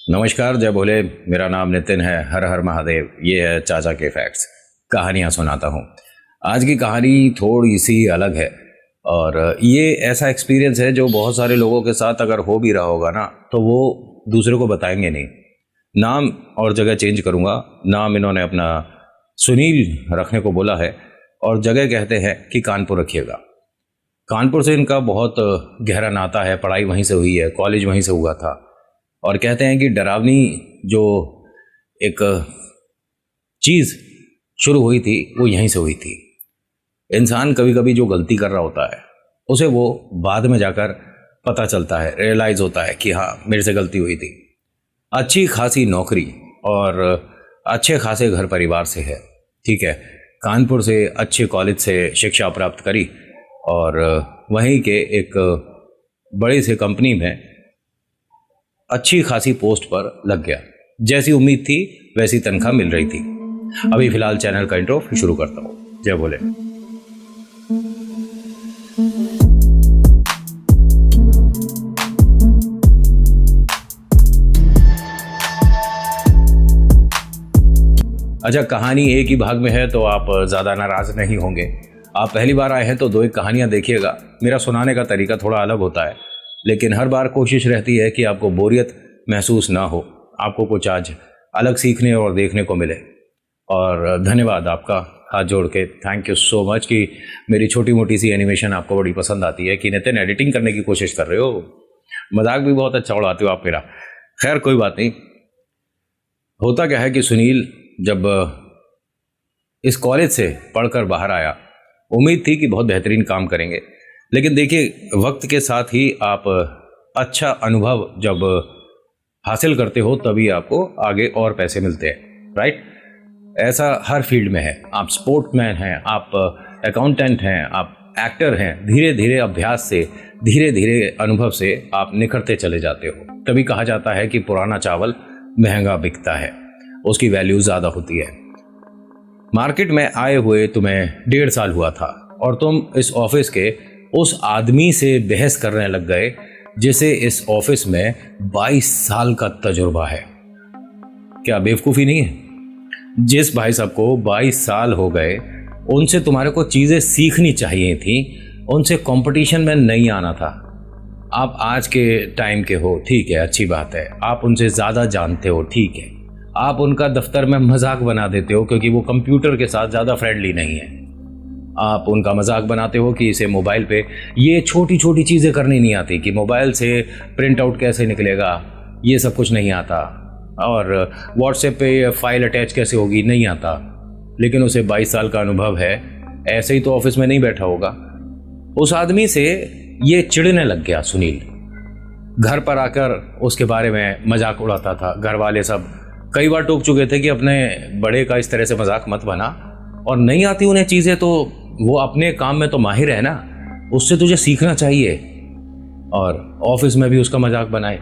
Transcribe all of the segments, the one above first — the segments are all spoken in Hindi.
नमस्कार, जय भोले। मेरा नाम नितिन है। हर हर महादेव। ये है चाचा के फैक्ट्स, कहानियाँ सुनाता हूँ। आज की कहानी थोड़ी सी अलग है और ये ऐसा एक्सपीरियंस है जो बहुत सारे लोगों के साथ अगर हो भी रहा होगा ना तो वो दूसरे को बताएंगे नहीं। नाम और जगह चेंज करूँगा। नाम इन्होंने अपना सुनील रखने को बोला है और जगह कहते हैं कि कानपुर रखिएगा। कानपुर से इनका बहुत गहरा नाता है, पढ़ाई वहीं से हुई है, कॉलेज वहीं से हुआ था और कहते हैं कि डरावनी जो एक चीज़ शुरू हुई थी वो यहीं से हुई थी। इंसान कभी कभी जो गलती कर रहा होता है उसे वो बाद में जाकर पता चलता है, रियलाइज़ होता है कि हाँ मेरे से गलती हुई थी। अच्छी खासी नौकरी और अच्छे खासे घर परिवार से है, ठीक है। कानपुर से अच्छे कॉलेज से शिक्षा प्राप्त करी और वहीं के एक बड़ी सी कंपनी में अच्छी खासी पोस्ट पर लग गया। जैसी उम्मीद थी वैसी तनख्वाह मिल रही थी। अभी फिलहाल चैनल का इंट्रो शुरू करता हूँ। जय भोले। अच्छा, कहानी एक ही भाग में है तो आप ज़्यादा नाराज़ नहीं होंगे। आप पहली बार आए हैं तो दो एक कहानियाँ देखिएगा। मेरा सुनाने का तरीका थोड़ा अलग होता है, लेकिन हर बार कोशिश रहती है कि आपको बोरियत महसूस ना हो, आपको कुछ आज अलग सीखने और देखने को मिले। और धन्यवाद आपका, हाथ जोड़ के थैंक यू सो मच कि मेरी छोटी मोटी सी एनिमेशन आपको बड़ी पसंद आती है, कि नितिन एडिटिंग करने की कोशिश कर रहे हो, मजाक भी बहुत अच्छा उड़ाते हो आप मेरा। खैर कोई बात नहीं। होता क्या है कि सुनील जब इस कॉलेज से पढ़कर बाहर आया, उम्मीद थी कि बहुत बेहतरीन काम करेंगे, लेकिन देखिए वक्त के साथ ही आप अच्छा अनुभव जब हासिल करते हो तभी आपको आगे और पैसे मिलते हैं, राइट। ऐसा हर फील्ड में है। आप स्पोर्ट्समैन हैं, आप अकाउंटेंट हैं, आप एक्टर हैं। धीरे धीरे अभ्यास से, धीरे धीरे अनुभव से आप निखरते चले जाते हो। तभी कहा जाता है कि पुराना चावल महंगा बिकता है, उसकी वैल्यू ज़्यादा होती है। मार्केट में आए हुए तुम्हें 1.5 साल हुआ था और तुम इस ऑफिस के उस आदमी से बहस करने लग गए जिसे इस ऑफिस में 22 साल का तजुर्बा है। क्या बेवकूफ़ी नहीं है? जिस भाई साहब को 22 साल हो गए उनसे तुम्हारे को चीज़ें सीखनी चाहिए थी, उनसे कंपटीशन में नहीं आना था। आप आज के टाइम के हो, ठीक है, अच्छी बात है। आप उनसे ज़्यादा जानते हो, ठीक है। आप उनका दफ्तर में मजाक बना देते हो क्योंकि वो कंप्यूटर के साथ ज़्यादा फ्रेंडली नहीं है। आप उनका मजाक बनाते हो कि इसे मोबाइल पे ये छोटी छोटी चीज़ें करनी नहीं आती, कि मोबाइल से प्रिंट आउट कैसे निकलेगा, ये सब कुछ नहीं आता, और व्हाट्सएप पे फाइल अटैच कैसे होगी, नहीं आता। लेकिन उसे 22 साल का अनुभव है, ऐसे ही तो ऑफिस में नहीं बैठा होगा। उस आदमी से ये चिढ़ने लग गया सुनील। घर पर आकर उसके बारे में मजाक उड़ाता था। घर वाले सब कई बार टोक चुके थे कि अपने बड़े का इस तरह से मजाक मत बना, और नहीं आती उन्हें चीज़ें तो वो अपने काम में तो माहिर है ना, उससे तुझे सीखना चाहिए। और ऑफिस में भी उसका मजाक बनाए।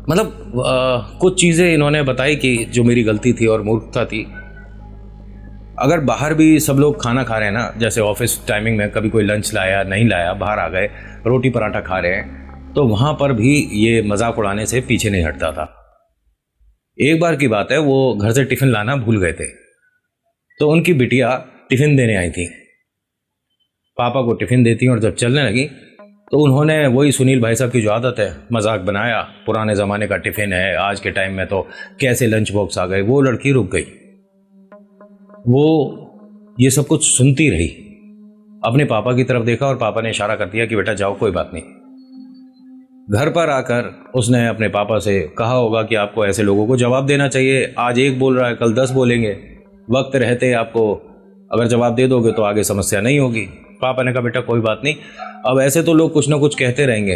मतलब कुछ चीज़ें इन्होंने बताई कि जो मेरी गलती थी और मूर्खता थी। अगर बाहर भी सब लोग खाना खा रहे हैं ना, जैसे ऑफिस टाइमिंग में कभी कोई लंच लाया नहीं लाया, बाहर आ गए रोटी पराठा खा रहे हैं, तो वहाँ पर भी ये मजाक उड़ाने से पीछे नहीं हटता था। एक बार की बात है, वो घर से टिफ़िन लाना भूल गए थे, तो उनकी बिटिया टिफ़िन देने आई थी। पापा को टिफ़िन देती और जब चलने लगी तो उन्होंने वही सुनील भाई साहब की जो आदत है, मजाक बनाया। पुराने ज़माने का टिफ़िन है, आज के टाइम में तो कैसे लंच बॉक्स आ गए। वो लड़की रुक गई। वो ये सब कुछ सुनती रही, अपने पापा की तरफ देखा और पापा ने इशारा कर दिया कि बेटा जाओ, कोई बात नहीं। घर पर आकर उसने अपने पापा से कहा होगा कि आपको ऐसे लोगों को जवाब देना चाहिए। आज एक बोल रहा है, कल 10 बोलेंगे। वक्त रहते आपको अगर जवाब दे दोगे तो आगे समस्या नहीं होगी। पापा ने कहा बेटा कोई बात नहीं, अब ऐसे तो लोग कुछ ना कुछ कहते रहेंगे,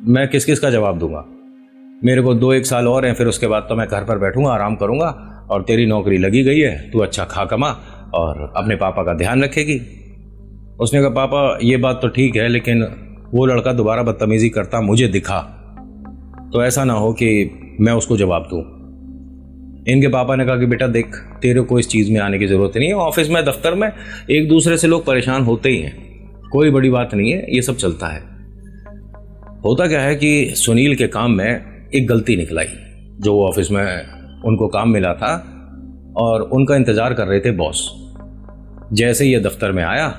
मैं किस किस का जवाब दूंगा। मेरे को 2-1 साल और हैं, फिर उसके बाद तो मैं घर पर बैठूंगा, आराम करूंगा, और तेरी नौकरी लगी गई है, तू अच्छा खा कमा और अपने पापा का ध्यान रखेगी। उसने कहा पापा ये बात तो ठीक है, लेकिन वो लड़का दोबारा बदतमीजी करता मुझे दिखा तो ऐसा ना हो कि मैं उसको जवाब दूं। इनके पापा ने कहा कि बेटा देख, तेरे को इस चीज़ में आने की ज़रूरत नहीं है। ऑफिस में, दफ्तर में एक दूसरे से लोग परेशान होते ही हैं, कोई बड़ी बात नहीं है, ये सब चलता है। होता क्या है कि सुनील के काम में एक गलती निकलाई। जो वो ऑफिस में उनको काम मिला था और उनका इंतज़ार कर रहे थे बॉस। जैसे ये दफ्तर में आया,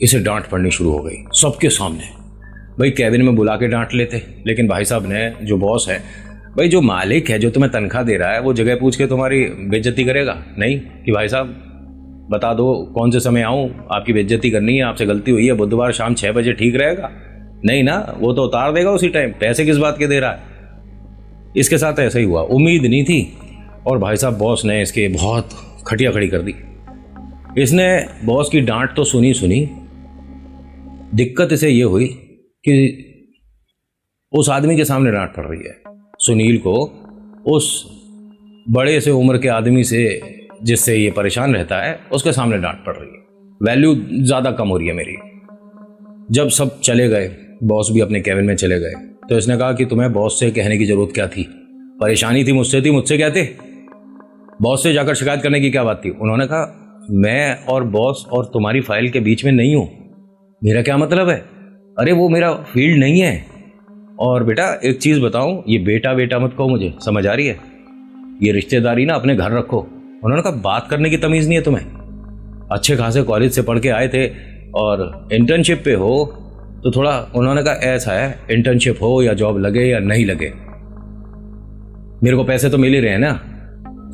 इसे डांट पड़नी शुरू हो गई सबके सामने। भाई कैबिन में बुला के डांट लेते, लेकिन भाई साहब ने, जो बॉस है, भाई जो मालिक है, जो तुम्हें तनख्वाह दे रहा है, वो जगह पूछ के तुम्हारी बेइज्जती करेगा नहीं कि भाई साहब बता दो कौन से समय आऊँ, आपकी बेइज्जती करनी है, आपसे गलती हुई है, बुधवार शाम 6 बजे ठीक रहेगा? नहीं ना, वो तो उतार देगा उसी टाइम। पैसे किस बात के दे रहा है? इसके साथ ऐसा ही हुआ। उम्मीद नहीं थी और भाई साहब बॉस ने इसके बहुत खटिया खड़ी कर दी। इसने बॉस की डांट तो सुनी, दिक्कत इसे ये हुई कि उस आदमी के सामने डांट पड़ रही है। सुनील को उस बड़े से उम्र के आदमी से, जिससे ये परेशान रहता है, उसके सामने डांट पड़ रही है। वैल्यू ज़्यादा कम हो रही है मेरी। जब सब चले गए, बॉस भी अपने कैबिन में चले गए, तो इसने कहा कि तुम्हें बॉस से कहने की ज़रूरत क्या थी? परेशानी थी मुझसे क्या थे? बॉस से जाकर शिकायत करने की क्या बात थी? उन्होंने कहा मैं और बॉस और तुम्हारी फाइल के बीच में नहीं हूँ। मेरा क्या मतलब है? अरे वो मेरा फील्ड नहीं है। और बेटा एक चीज़ बताऊँ, ये बेटा बेटा मत कहो मुझे, समझ आ रही है? ये रिश्तेदारी ना अपने घर रखो। उन्होंने कहा बात करने की तमीज़ नहीं है तुम्हें? अच्छे खासे कॉलेज से पढ़ के आए थे और इंटर्नशिप पे हो, तो थोड़ा, उन्होंने कहा ऐसा है, इंटर्नशिप हो या जॉब लगे या नहीं लगे, मेरे को पैसे तो मिल ही रहे हैं ना,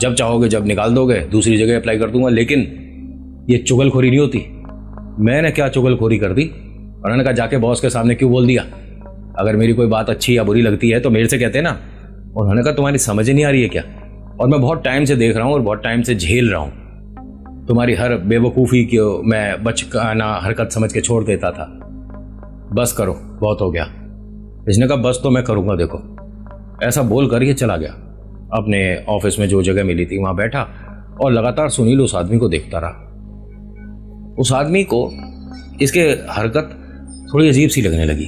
जब चाहोगे जब निकाल दोगे, दूसरी जगह अप्लाई कर दूंगा। लेकिन ये चुगलखोरी नहीं होती। मैंने क्या चुगलखोरी कर दी? उन्होंने कहा जाके बॉस के सामने क्यों बोल दिया? अगर मेरी कोई बात अच्छी या बुरी लगती है तो मेरे से कहते ना। उन्होंने कहा तुम्हारी समझ नहीं आ रही है क्या? और मैं बहुत टाइम से देख रहा हूँ और बहुत टाइम से झेल रहा हूँ तुम्हारी हर बेवकूफ़ी को। मैं बचकाना हरकत समझ के छोड़ देता था। बस करो, बहुत हो गया। इसने कहा बस तो मैं करूँगा, देखो। ऐसा बोल कर ये चला गया। अपने ऑफिस में जो जगह मिली थी वहाँ बैठा और लगातार सुनील उस आदमी को देखता रहा। उस आदमी को इसके हरकत थोड़ी अजीब सी लगने लगी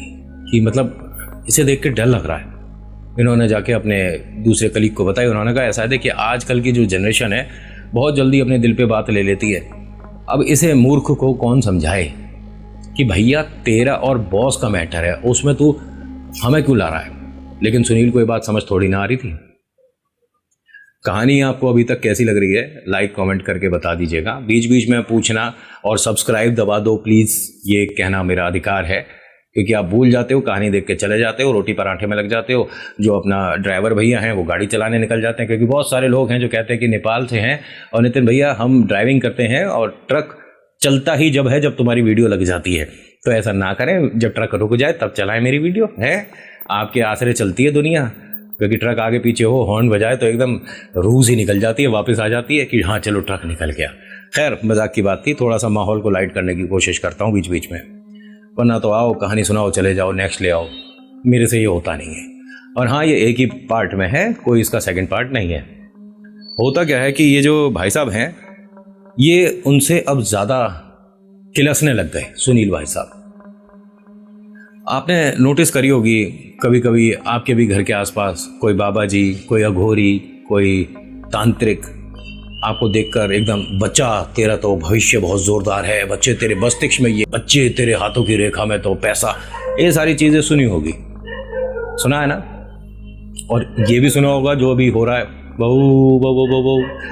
कि मतलब इसे देख के डर लग रहा है। इन्होंने जाके अपने दूसरे कलीग को बताया। उन्होंने कहा ऐसा है, देखिए आजकल की जो जनरेशन है बहुत जल्दी अपने दिल पे बात ले लेती है। अब इसे मूर्ख को कौन समझाए कि भैया तेरा और बॉस का मैटर है, उसमें तू हमें क्यों ला रहा है? लेकिन सुनील को ये बात समझ थोड़ी ना आ रही थी। कहानी आपको अभी तक कैसी लग रही है? लाइक कमेंट करके बता दीजिएगा। बीच बीच में पूछना और सब्सक्राइब दबा दो प्लीज़, ये कहना मेरा अधिकार है, क्योंकि आप भूल जाते हो, कहानी देख के चले जाते हो, रोटी पराठे में लग जाते हो। जो अपना ड्राइवर भैया हैं वो गाड़ी चलाने निकल जाते हैं, क्योंकि बहुत सारे लोग हैं जो कहते हैं कि नेपाल से हैं और नितिन भैया हम ड्राइविंग करते हैं और ट्रक चलता ही जब है जब तुम्हारी वीडियो लग जाती है। तो ऐसा ना करें, जब ट्रक रुक जाए तब चलाएं मेरी वीडियो। है आपके आसरे चलती है दुनिया, क्योंकि ट्रक आगे पीछे हो, हॉर्न बजाए तो एकदम रूह ही निकल जाती है, वापस आ जाती है कि हाँ चलो ट्रक निकल गया। खैर मजाक की बात थी, थोड़ा सा माहौल को लाइट करने की कोशिश करता हूँ बीच बीच में, वरना तो आओ कहानी सुनाओ चले जाओ, नेक्स्ट ले आओ, मेरे से ये होता नहीं है। और हाँ, ये एक ही पार्ट में है, कोई इसका सेकंड पार्ट नहीं है। होता क्या है कि ये जो भाई साहब हैं ये उनसे अब ज़्यादा किलसने लग गए। सुनील भाई साहब, आपने नोटिस करी होगी कभी कभी आपके भी घर के आसपास कोई बाबा जी, कोई अघोरी, कोई तांत्रिक आपको देखकर एकदम बच्चा तेरा तो भविष्य बहुत जोरदार है, बच्चे तेरे मस्तिष्क में ये, बच्चे तेरे हाथों की रेखा में तो पैसा, ये सारी चीज़ें सुनी होगी, सुना है ना? और ये भी सुना होगा जो अभी हो रहा है, बहू बहू बहू बहू।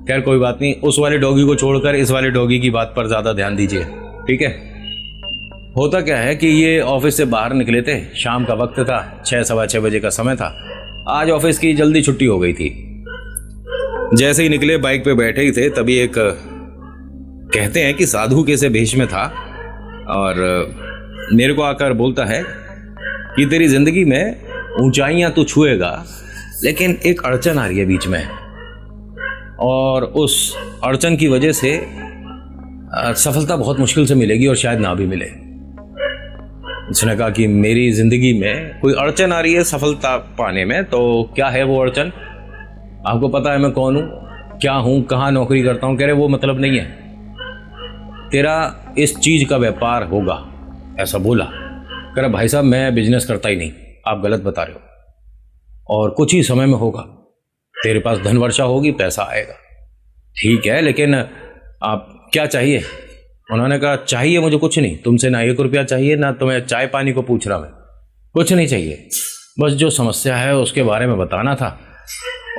खैर कोई बात नहीं, उस वाले डॉगी को छोड़कर इस वाले डॉगी की बात पर ज़्यादा ध्यान दीजिए, ठीक है? होता क्या है कि ये ऑफिस से बाहर निकले थे, शाम का वक्त था, 6 सवा 6 बजे का समय था। आज ऑफिस की जल्दी छुट्टी हो गई थी। जैसे ही निकले, बाइक पे बैठे ही थे, तभी एक कहते हैं कि साधु के से भेष में था और मेरे को आकर बोलता है कि तेरी जिंदगी में ऊंचाइयां तो छुएगा, लेकिन एक अड़चन आ रही है बीच में, और उस अड़चन की वजह से सफलता बहुत मुश्किल से मिलेगी और शायद ना भी मिले। उसने कहा कि मेरी जिंदगी में कोई अड़चन आ रही है सफलता पाने में, तो क्या है वो अड़चन? आपको पता है मैं कौन हूँ, क्या हूँ, कहाँ नौकरी करता हूँ? कह रहे वो मतलब नहीं है, तेरा इस चीज़ का व्यापार होगा, ऐसा बोला। कह रहा भाई साहब मैं बिजनेस करता ही नहीं, आप गलत बता रहे हो, और कुछ ही समय में होगा, तेरे पास धन वर्षा होगी, पैसा आएगा। ठीक है, लेकिन आप क्या चाहिए? उन्होंने कहा चाहिए मुझे कुछ नहीं, तुमसे ना 1 रुपया चाहिए, ना तुम्हें चाय पानी को पूछ रहा मैं, कुछ नहीं चाहिए, बस जो समस्या है उसके बारे में बताना था,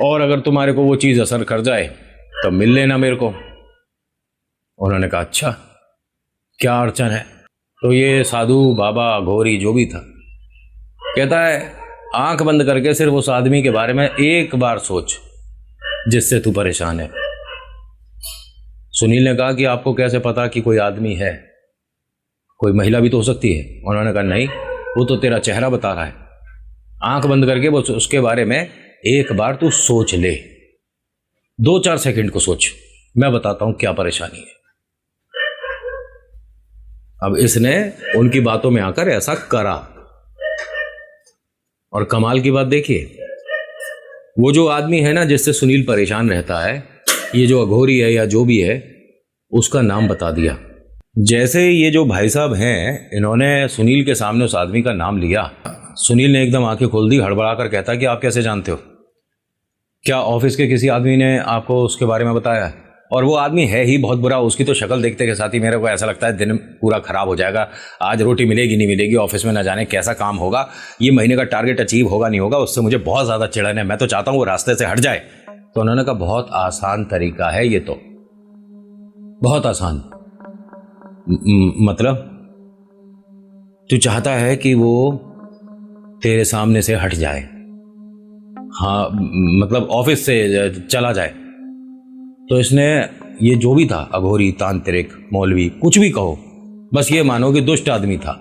और अगर तुम्हारे को वो चीज़ असर कर जाए तो मिल लेना मेरे को। उन्होंने कहा अच्छा क्या अड़चन है? तो ये साधु बाबा घोरी जो भी था कहता है आंख बंद करके सिर्फ उस आदमी के बारे में एक बार सोच जिससे तू परेशान है। सुनील ने कहा कि आपको कैसे पता कि कोई आदमी है, कोई महिला भी तो हो सकती है। उन्होंने कहा नहीं, वो तो तेरा चेहरा बता रहा है। आंख बंद करके वो उसके बारे में एक बार तू सोच ले, 2-4 सेकंड को सोच, मैं बताता हूं क्या परेशानी है। अब इसने उनकी बातों में आकर ऐसा करा, और कमाल की बात देखिए, वो जो आदमी है ना जिससे सुनील परेशान रहता है, ये जो अघोरी है या जो भी है, उसका नाम बता दिया। जैसे ये जो भाई साहब हैं, इन्होंने सुनील के सामने उस आदमी का नाम लिया, सुनील ने एकदम आंखें खोल दी, हड़बड़ा कर कहता कि आप कैसे जानते हो? क्या ऑफिस के किसी आदमी ने आपको उसके बारे में बताया? और वो आदमी है ही बहुत बुरा, उसकी तो शक्ल देखते के साथ ही मेरे को ऐसा लगता है दिन पूरा खराब हो जाएगा। आज रोटी मिलेगी नहीं मिलेगी, ऑफिस में ना जाने कैसा काम होगा, ये महीने का टारगेट अचीव होगा नहीं होगा, उससे मुझे बहुत ज़्यादा चिढ़न है, मैं तो चाहता हूँ वो रास्ते से हट जाए। तो उन्होंने कहा बहुत आसान तरीका है ये, तो बहुत आसान। मतलब तू चाहता है कि वो तेरे सामने से हट जाए? हाँ, मतलब ऑफिस से चला जाए। तो इसने, ये जो भी था, अघोरी, तांत्रिक, मौलवी, कुछ भी कहो, बस ये मानो कि दुष्ट आदमी था,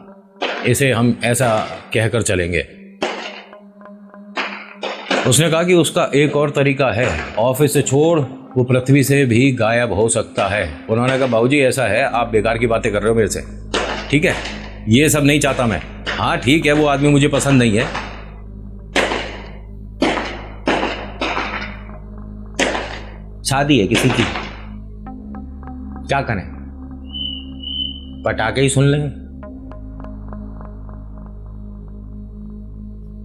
इसे हम ऐसा कहकर चलेंगे। उसने कहा कि उसका एक और तरीका है, ऑफिस से छोड़, वो पृथ्वी से भी गायब हो सकता है। उन्होंने कहा बाबूजी ऐसा है, आप बेकार की बातें कर रहे हो मेरे से, ठीक है, ये सब नहीं चाहता मैं। हाँ ठीक है, वो आदमी मुझे पसंद नहीं है। शादी है किसी की, क्या करें, पटाखे ही सुन लें।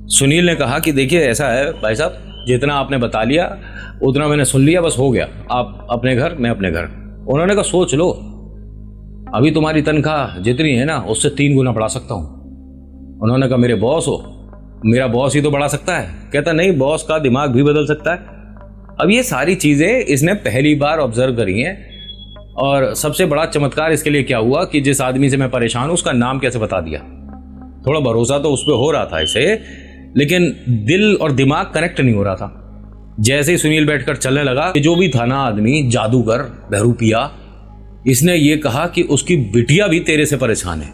सुनील ने कहा कि देखिए ऐसा है भाई साहब, जितना आपने बता लिया उतना मैंने सुन लिया, बस हो गया, आप अपने घर, मैं अपने घर। उन्होंने कहा सोच लो, अभी तुम्हारी तनख्वाह जितनी है ना उससे 3 गुना बढ़ा सकता हूं। उन्होंने कहा मेरे बॉस हो, मेरा बॉस ही तो बढ़ा सकता है। कहता नहीं, बॉस का दिमाग भी बदल सकता है। अब ये सारी चीजें इसने पहली बार ऑब्जर्व करी हैं, और सबसे बड़ा चमत्कार इसके लिए क्या हुआ कि जिस आदमी से मैं परेशान हूं उसका नाम कैसे बता दिया। थोड़ा भरोसा तो उस पर हो रहा था इसे, लेकिन दिल और दिमाग कनेक्ट नहीं हो रहा था। जैसे ही सुनील बैठकर चलने लगा, जो भी था ना आदमी, जादूगर, बहरूपिया, इसने ये कहा कि उसकी बिटिया भी तेरे से परेशान है,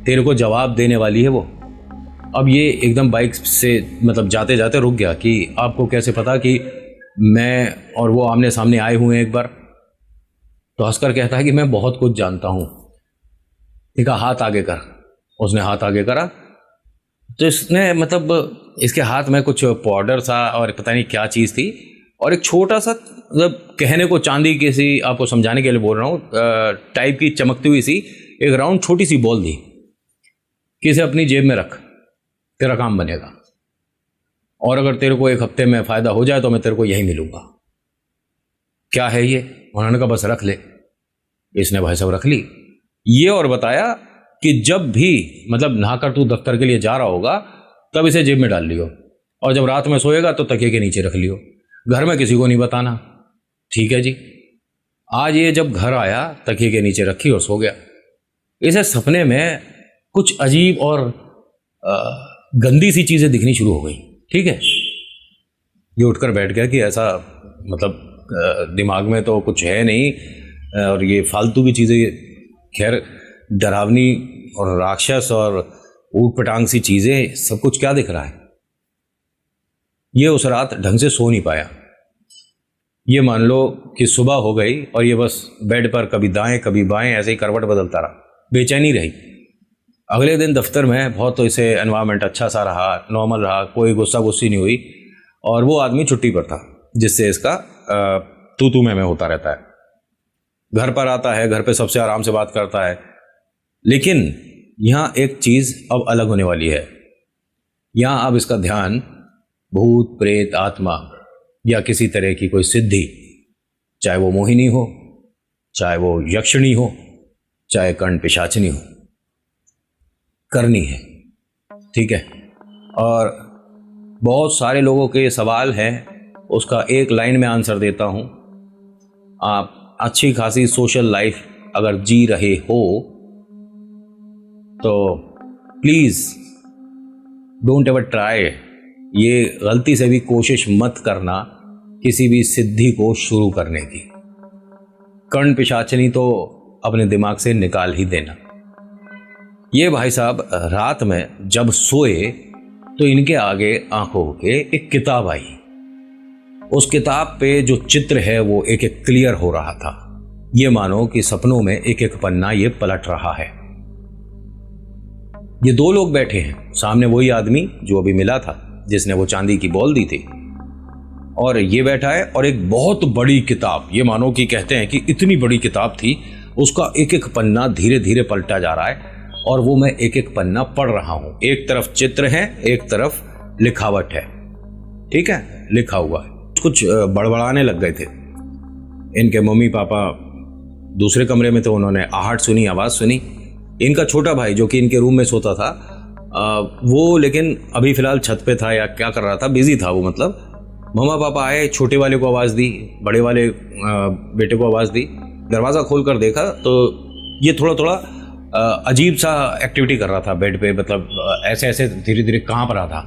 तेरे को जवाब देने वाली है वो। अब ये एकदम बाइक से मतलब जाते जाते रुक गया कि आपको कैसे पता कि मैं और वो आमने सामने आए हुए हैं एक बार? तो हंसकर कहता है कि मैं बहुत कुछ जानता हूं। ठीक है, हाथ आगे कर। उसने हाथ आगे करा तो इसने, मतलब इसके हाथ में कुछ पाउडर था और पता नहीं क्या चीज़ थी, और एक छोटा सा, मतलब कहने को चांदी की सी, आपको समझाने के लिए बोल रहा हूँ, टाइप की चमकती हुई सी एक राउंड छोटी सी बॉल दी कि इसे अपनी जेब में रख, तेरा काम बनेगा, और अगर तेरे को 1 हफ्ते में फ़ायदा हो जाए तो मैं तेरे को यही मिलूंगा। क्या है ये? उन्होंने कहा बस रख ले। इसने भाई साहब रख ली। ये और बताया कि जब भी मतलब नहाकर तू दफ्तर के लिए जा रहा होगा तब इसे जेब में डाल लियो, और जब रात में सोएगा तो तकिए के नीचे रख लियो, घर में किसी को नहीं बताना। ठीक है जी। आज ये जब घर आया तकिए के नीचे रखी और सो गया। इसे सपने में कुछ अजीब और गंदी सी चीज़ें दिखनी शुरू हो गई। ठीक है, ये उठकर बैठ गया कि ऐसा, मतलब दिमाग में तो कुछ है नहीं, और ये फालतू की चीज़ें, खैर डरावनी और राक्षस और ऊट पटांग सी चीज़ें, सब कुछ क्या दिख रहा है। ये उस रात ढंग से सो नहीं पाया। ये मान लो कि सुबह हो गई और ये बस बेड पर कभी दाएं कभी बाएं ऐसे ही करवट बदलता रहा, बेचैनी रही। अगले दिन दफ्तर में बहुत तो इसे एनवायरनमेंट अच्छा सा रहा, नॉर्मल रहा, कोई गुस्सा गुस्सी नहीं हुई, और वो आदमी छुट्टी पर था जिससे इसका तू मैं होता रहता है। घर पर आता है, घर पे सबसे आराम से बात करता है, लेकिन यहाँ एक चीज़ अब अलग होने वाली है। यहाँ अब इसका ध्यान भूत प्रेत आत्मा या किसी तरह की कोई सिद्धि, चाहे वो मोहिनी हो, चाहे वो यक्षिणी हो, चाहे कर्ण पिशाचिनी हो, करनी है। ठीक है, और बहुत सारे लोगों के सवाल हैं, उसका एक लाइन में आंसर देता हूँ। आप अच्छी खासी सोशल लाइफ अगर जी रहे हो तो प्लीज़ डोंट एवर ट्राई, ये गलती से भी कोशिश मत करना किसी भी सिद्धि को शुरू करने की। कर्ण पिशाचनी तो अपने दिमाग से निकाल ही देना। ये भाई साहब रात में जब सोए तो इनके आगे आंखों के एक किताब आई। उस किताब पे जो चित्र है वो एक एक क्लियर हो रहा था। ये मानो कि सपनों में एक एक पन्ना ये पलट रहा है। ये दो लोग बैठे हैं, सामने वही आदमी जो अभी मिला था, जिसने वो चांदी की बॉल दी थी, और ये बैठा है और एक बहुत बड़ी किताब, ये मानो कि कहते हैं कि इतनी बड़ी किताब थी, उसका एक एक पन्ना धीरे धीरे पलटा जा रहा है और वो मैं एक एक पन्ना पढ़ रहा हूं। एक तरफ चित्र है, एक तरफ लिखावट है, ठीक है, लिखा हुआ है। कुछ बड़बड़ाने लग गए थे इनके मम्मी पापा, दूसरे कमरे में तो उन्होंने आहट सुनी, आवाज़ सुनी। इनका छोटा भाई जो कि इनके रूम में सोता था वो लेकिन अभी फ़िलहाल छत पे था या क्या कर रहा था, बिजी था वो, मतलब मम्मा पापा आए, छोटे वाले को आवाज़ दी, बड़े वाले बेटे को आवाज़ दी। दरवाज़ा खोल कर देखा तो ये थोड़ा थोड़ा अजीब सा एक्टिविटी कर रहा था बेड पे, मतलब ऐसे ऐसे धीरे धीरे काँप रहा था।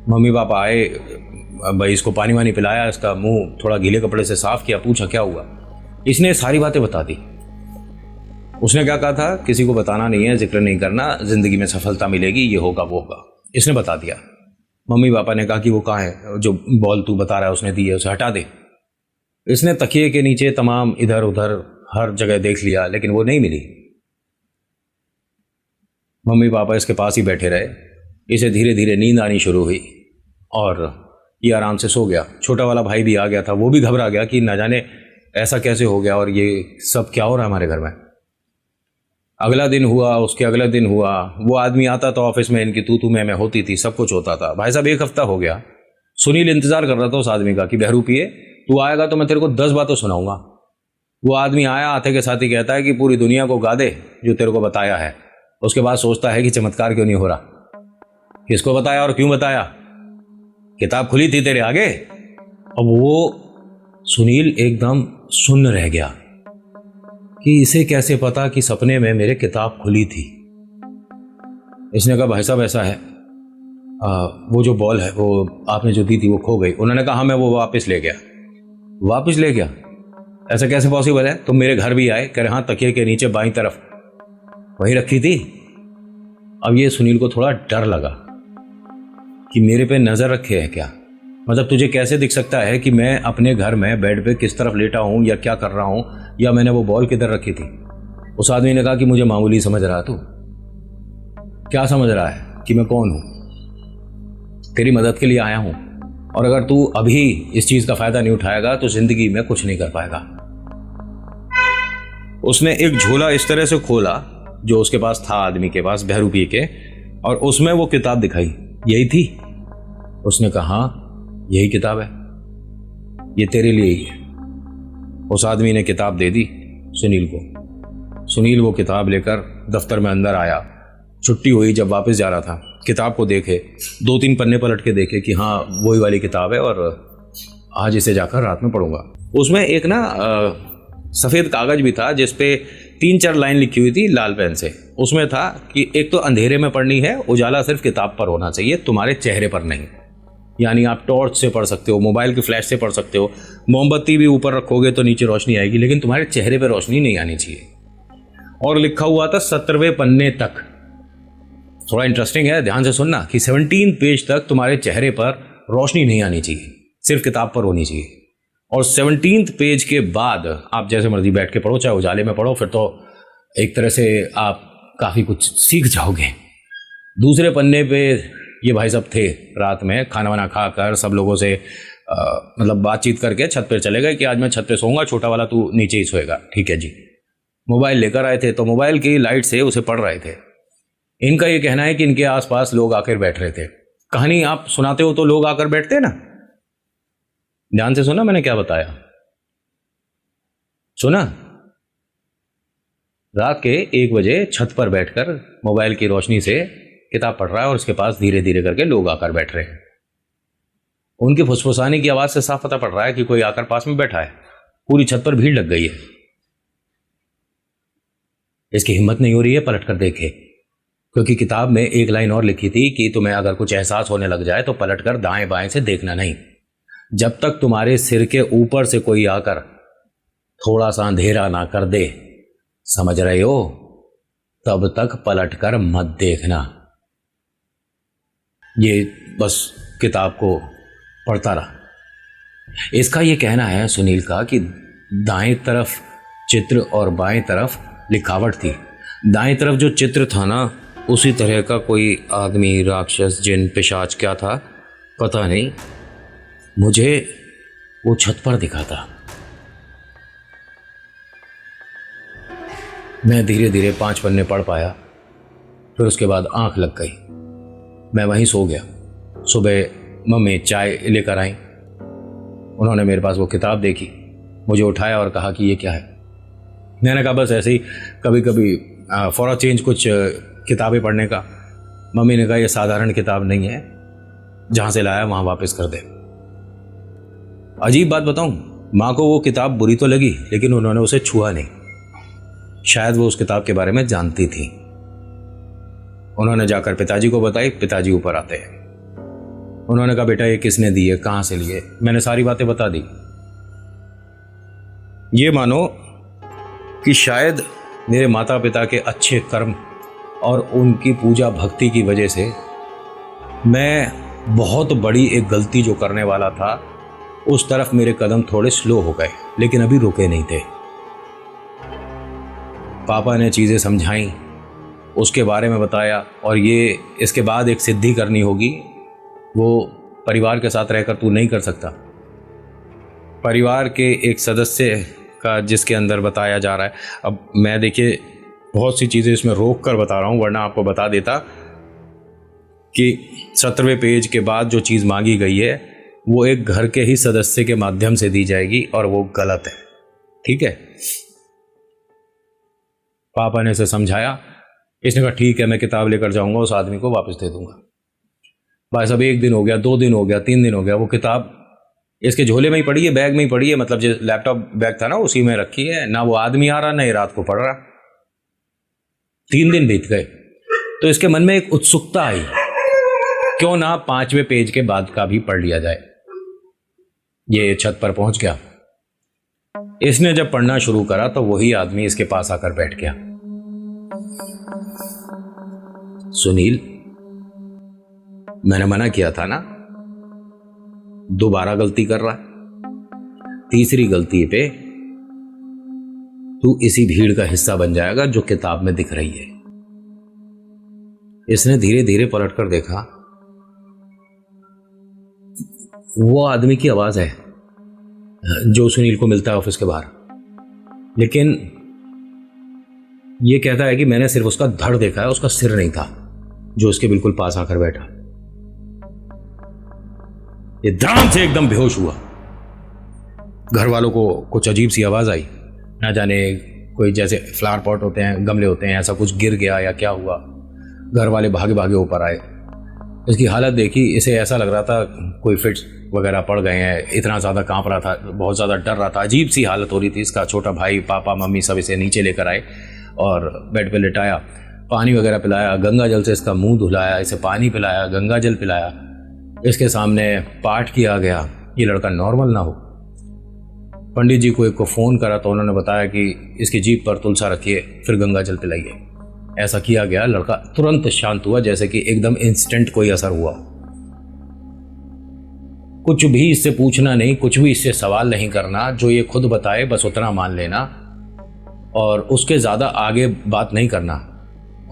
मम्मी पापा आए, भाई इसको पानी वानी पिलाया, इसका मुंह थोड़ा गीले कपड़े से साफ किया, पूछा क्या हुआ। इसने सारी बातें बता दी। उसने क्या कहा था, किसी को बताना नहीं है, जिक्र नहीं करना, जिंदगी में सफलता मिलेगी, ये होगा वो होगा, इसने बता दिया। मम्मी पापा ने कहा कि वो कहाँ है, जो बॉल तू बता रहा है उसने दी है, उसे हटा दे। इसने तकिए के नीचे तमाम इधर उधर हर जगह देख लिया, लेकिन वो नहीं मिली। मम्मी पापा इसके पास ही बैठे रहे। इसे धीरे धीरे नींद आनी शुरू हुई और ये आराम से सो गया। छोटा वाला भाई भी आ गया था, वो भी घबरा गया कि न जाने ऐसा कैसे हो गया और ये सब क्या हो रहा है हमारे घर में। अगला दिन हुआ, उसके अगला दिन हुआ, वो आदमी आता था ऑफिस में, इनकी तू मैं होती थी, सब कुछ होता था। भाई साहब 1 हफ्ता हो गया, सुनील इंतजार कर रहा था उस आदमी का कि बहरू पिए, तू आएगा तो मैं तेरे को 10 बातें सुनाऊंगा। वो आदमी आया, आते के साथ ही कहता है कि पूरी दुनिया को गा दे जो तेरे को बताया है। उसके बाद सोचता है कि चमत्कार क्यों नहीं हो रहा, किसको बताया और क्यों बताया, किताब खुली थी तेरे आगे। अब वो सुनील एकदम सुन्न रह गया कि इसे कैसे पता कि सपने में मेरे किताब खुली थी। इसने कहा भाई साहब ऐसा है, वो जो बॉल है वो आपने जो दी थी वो खो गई। उन्होंने कहा हाँ मैं वो वापस ले गया। वापस ले गया? ऐसा कैसे पॉसिबल है? तुम मेरे घर भी आए, कह रहे हाँ तकिए के नीचे बाईं तरफ वही रखी थी। अब ये सुनील को थोड़ा डर लगा कि मेरे पे नजर रखे है क्या, मतलब तुझे कैसे दिख सकता है कि मैं अपने घर में बेड पे किस तरफ लेटा हूं या क्या कर रहा हूं, या मैंने वो बॉल किधर रखी थी। उस आदमी ने कहा कि मुझे मामूली समझ रहा है तू, क्या समझ रहा है कि मैं कौन हूं, तेरी मदद के लिए आया हूं, और अगर तू अभी इस चीज का फायदा नहीं उठाएगा तो जिंदगी में कुछ नहीं कर पाएगा। उसने एक झोला इस तरह से खोला जो उसके पास था, आदमी के पास, बहरू पी के, और उसमें वो किताब दिखाई। यही थी? उसने कहा हाँ यही किताब है, ये तेरे लिए ही है। उस आदमी ने किताब दे दी सुनील को। सुनील वो किताब लेकर दफ्तर में अंदर आया। छुट्टी हुई, जब वापस जा रहा था किताब को देखे, 2-3 पन्ने पलट के देखे कि हाँ वही वाली किताब है और आज इसे जाकर रात में पढ़ूंगा। उसमें एक ना सफ़ेद कागज भी था जिसपे 3-4 लाइन लिखी हुई थी लाल पेन से। उसमें था कि एक तो अंधेरे में पढ़नी है, उजाला सिर्फ किताब पर होना चाहिए, तुम्हारे चेहरे पर नहीं। यानी आप टॉर्च से पढ़ सकते हो, मोबाइल की फ्लैश से पढ़ सकते हो, मोमबत्ती भी ऊपर रखोगे तो नीचे रोशनी आएगी, लेकिन तुम्हारे चेहरे पर रोशनी नहीं आनी चाहिए। और लिखा हुआ था 17वें पन्ने तक। थोड़ा इंटरेस्टिंग है, ध्यान से सुनना, कि 17 पेज तक तुम्हारे चेहरे पर रोशनी नहीं आनी चाहिए, सिर्फ किताब पर होनी चाहिए। और 17 पेज के बाद आप जैसे मर्जी बैठ के पढ़ो, चाहे उजाले में पढ़ो, फिर तो एक तरह से आप काफ़ी कुछ सीख जाओगे। दूसरे पन्ने पे ये भाई साहब थे, रात में खाना वाना खाकर सब लोगों से मतलब बातचीत करके छत पर चले गए कि आज मैं छत पे सोऊंगा, छोटा वाला तू नीचे ही सोएगा। ठीक है जी। मोबाइल लेकर आए थे तो मोबाइल की लाइट से उसे पढ़ रहे थे। इनका ये कहना है कि इनके आसपास लोग आकर बैठ रहे थे। कहानी आप सुनाते हो तो लोग आकर बैठते हैं ना। ध्यान से सुना मैंने क्या बताया, सुना? रात के 1 बजे छत पर बैठकर मोबाइल की रोशनी से किताब पढ़ रहा है और उसके पास धीरे धीरे करके लोग आकर बैठ रहे हैं। उनकी फुसफुसाने की आवाज से साफ पता पड़ रहा है कि कोई आकर पास में बैठा है। पूरी छत पर भीड़ लग गई है। इसकी हिम्मत नहीं हो रही है पलट कर देखे, क्योंकि किताब में एक लाइन और लिखी थी कि तुम्हें अगर कुछ एहसास होने लग जाए तो पलट कर दाएं बाएं से देखना नहीं। जब तक तुम्हारे सिर के ऊपर से कोई आकर थोड़ा सा अंधेरा ना कर दे, समझ रहे हो, तब तक पलट कर मत देखना। ये बस किताब को पढ़ता रहा। इसका ये कहना है सुनील का कि दाएं तरफ चित्र और बाएं तरफ लिखावट थी। दाएं तरफ जो चित्र था ना, उसी तरह का कोई आदमी, राक्षस, जिन, पिशाच क्या था पता नहीं, मुझे वो छत पर दिखा था। मैं धीरे धीरे 5 पन्ने पढ़ पाया, फिर उसके बाद आंख लग गई। मैं वहीं सो गया। सुबह मम्मी चाय लेकर आई। उन्होंने मेरे पास वो किताब देखी, मुझे उठाया और कहा कि ये क्या है। मैंने कहा बस ऐसे ही कभी कभी फॉर अ चेंज कुछ किताबें पढ़ने का। मम्मी ने कहा ये साधारण किताब नहीं है, जहाँ से लाया वहाँ वापस कर दे। अजीब बात बताऊँ, माँ को वो किताब बुरी तो लगी, लेकिन उन्होंने उसे छुआ नहीं। शायद वो उस किताब के बारे में जानती थी। उन्होंने जाकर पिताजी को बताई। पिताजी ऊपर आते हैं। उन्होंने कहा बेटा ये किसने दी है, कहाँ से लिए? मैंने सारी बातें बता दी। ये मानो कि शायद मेरे माता पिता के अच्छे कर्म और उनकी पूजा भक्ति की वजह से मैं बहुत बड़ी एक गलती जो करने वाला था, उस तरफ मेरे कदम थोड़े स्लो हो गए, लेकिन अभी रुके नहीं थे। पापा ने चीज़ें समझाई, उसके बारे में बताया, और ये इसके बाद एक सिद्धि करनी होगी, वो परिवार के साथ रहकर तू नहीं कर सकता। परिवार के एक सदस्य का जिसके अंदर बताया जा रहा है। अब मैं देखिए बहुत सी चीज़ें इसमें रोक कर बता रहा हूँ, वरना आपको बता देता कि 17वें पेज के बाद जो चीज़ मांगी गई है वो एक घर के ही सदस्य के माध्यम से दी जाएगी, और वो गलत है। ठीक है, पापा ने इसे समझाया। इसने कहा ठीक है, मैं किताब लेकर जाऊंगा, उस आदमी को वापस दे दूंगा। भाई साहब 1 दिन हो गया, 2 दिन हो गया, 3 दिन हो गया, वो किताब इसके झोले में ही पड़ी है, बैग में ही पड़ी है, मतलब जो लैपटॉप बैग था ना उसी में रखी है। ना वो आदमी आ रहा, ना ये रात को पढ़ रहा। 3 दिन बीत गए तो इसके मन में एक उत्सुकता आई, क्यों ना 5वें पेज के बाद का भी पढ़ लिया जाए। ये छत पर पहुंच गया। इसने जब पढ़ना शुरू करा तो वही आदमी इसके पास आकर बैठ गया। सुनील, मैंने मना किया था ना, दोबारा गलती कर रहा है। तीसरी गलती पे तू इसी भीड़ का हिस्सा बन जाएगा जो किताब में दिख रही है। इसने धीरे धीरे पलट कर देखा। वो आदमी की आवाज है जो सुनील को मिलता है ऑफिस के बाहर, लेकिन ये कहता है कि मैंने सिर्फ उसका धड़ देखा है, उसका सिर नहीं था, जो उसके बिल्कुल पास आकर बैठा। ये ध्यान से एकदम बेहोश हुआ। घर वालों को कुछ अजीब सी आवाज आई, ना जाने कोई जैसे फ्लावर पॉट होते हैं, गमले होते हैं, ऐसा कुछ गिर गया या क्या हुआ। घर वाले भागे भागे ऊपर आए। इसकी हालत देखी, इसे ऐसा लग रहा था कोई फिट्स वगैरह पड़ गए हैं, इतना ज़्यादा कांप रहा था, बहुत ज़्यादा डर रहा था, अजीब सी हालत हो रही थी इसका। छोटा भाई, पापा, मम्मी सब इसे नीचे लेकर आए और बेड पे लिटाया, पानी वगैरह पिलाया, गंगा जल से इसका मुंह धुलाया, इसे पानी पिलाया, गंगा जल पिलाया। इसके सामने पाठ किया गया, ये लड़का नॉर्मल ना हो। पंडित जी को एक को फ़ोन करा तो उन्होंने बताया कि इसकी जीभ पर तुलसा रखिए, फिर गंगा जल पिलाइए। ऐसा किया गया। लड़का तुरंत शांत हुआ, जैसे कि एकदम इंस्टेंट कोई असर हुआ। कुछ भी इससे पूछना नहीं, कुछ भी इससे सवाल नहीं करना, जो ये खुद बताए बस उतना मान लेना और उसके ज़्यादा आगे बात नहीं करना।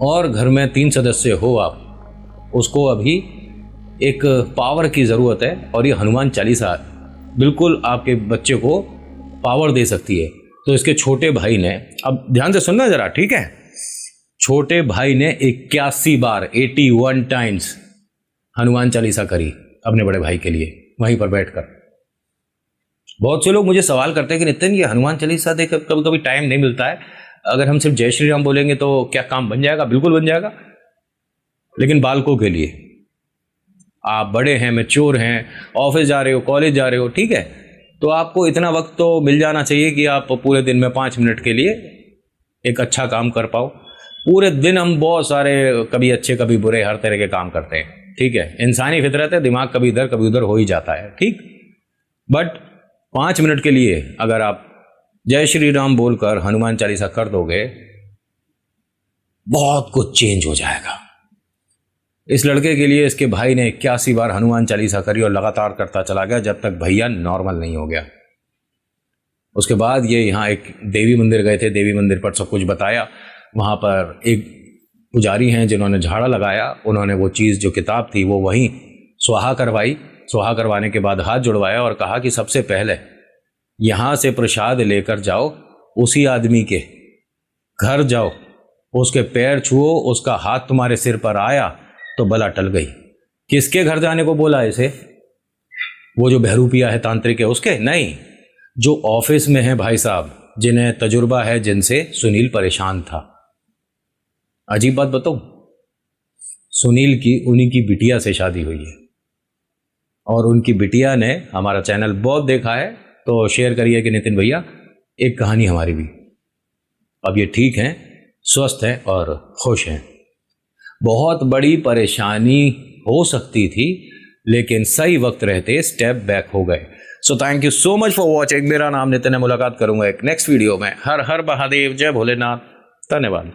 और घर में 3 सदस्य हो आप, उसको अभी एक पावर की ज़रूरत है, और ये हनुमान चालीसा बिल्कुल आपके बच्चे को पावर दे सकती है। तो इसके छोटे भाई ने, अब ध्यान से सुनना ज़रा, ठीक है, छोटे भाई ने 81 बार 81 टाइम्स हनुमान चालीसा करी अपने बड़े भाई के लिए, वहीं पर बैठकर। बहुत से लोग मुझे सवाल करते हैं कि नितिन ये हनुमान चालीसा देख कभी कभी टाइम नहीं मिलता है, अगर हम सिर्फ जय श्री राम बोलेंगे तो क्या काम बन जाएगा? बिल्कुल बन जाएगा। लेकिन बालकों के लिए, आप बड़े हैं, मैच्योर हैं, ऑफिस जा रहे हो, कॉलेज जा रहे हो, ठीक है, तो आपको इतना वक्त तो मिल जाना चाहिए कि आप पूरे दिन में 5 मिनट के लिए एक अच्छा काम कर पाओ। पूरे दिन हम बहुत सारे कभी अच्छे कभी बुरे हर तरह के काम करते हैं, ठीक है, इंसानी फितरत है, दिमाग कभी इधर कभी उधर हो ही जाता है, ठीक। बट 5 मिनट के लिए अगर आप जय श्री राम बोलकर हनुमान चालीसा कर दोगे, बहुत कुछ चेंज हो जाएगा। इस लड़के के लिए इसके भाई ने 81 बार हनुमान चालीसा करी और लगातार करता चला गया जब तक भैया नॉर्मल नहीं हो गया। उसके बाद ये यहाँ एक देवी मंदिर गए थे, देवी मंदिर पर सब कुछ बताया। वहाँ पर एक पुजारी हैं जिन्होंने झाड़ा लगाया, उन्होंने वो चीज़ जो किताब थी वो वहीं स्वाहा करवाई। स्वाहा करवाने के बाद हाथ जुड़वाया और कहा कि सबसे पहले यहाँ से प्रसाद लेकर जाओ, उसी आदमी के घर जाओ, उसके पैर छुओ, उसका हाथ तुम्हारे सिर पर आया तो बला टल गई। किसके घर जाने को बोला इसे? वो जो बहरूपिया है, तांत्रिक है, उसके? नहीं, जो ऑफिस में है भाई साहब, जिन्हें तजुर्बा है, जिनसे सुनील परेशान था। अजीब बात बताऊं, सुनील की उन्हीं की बिटिया से शादी हुई है और उनकी बिटिया ने हमारा चैनल बहुत देखा है, तो शेयर करिए कि नितिन भैया एक कहानी हमारी भी। अब ये ठीक हैं, स्वस्थ हैं और खुश हैं। बहुत बड़ी परेशानी हो सकती थी, लेकिन सही वक्त रहते स्टेप बैक हो गए। So thank you so much for watching. मेरा नाम नितिन है, मुलाकात करूंगा एक नेक्स्ट वीडियो में। हर हर महादेव, जय भोलेनाथ, धन्यवाद।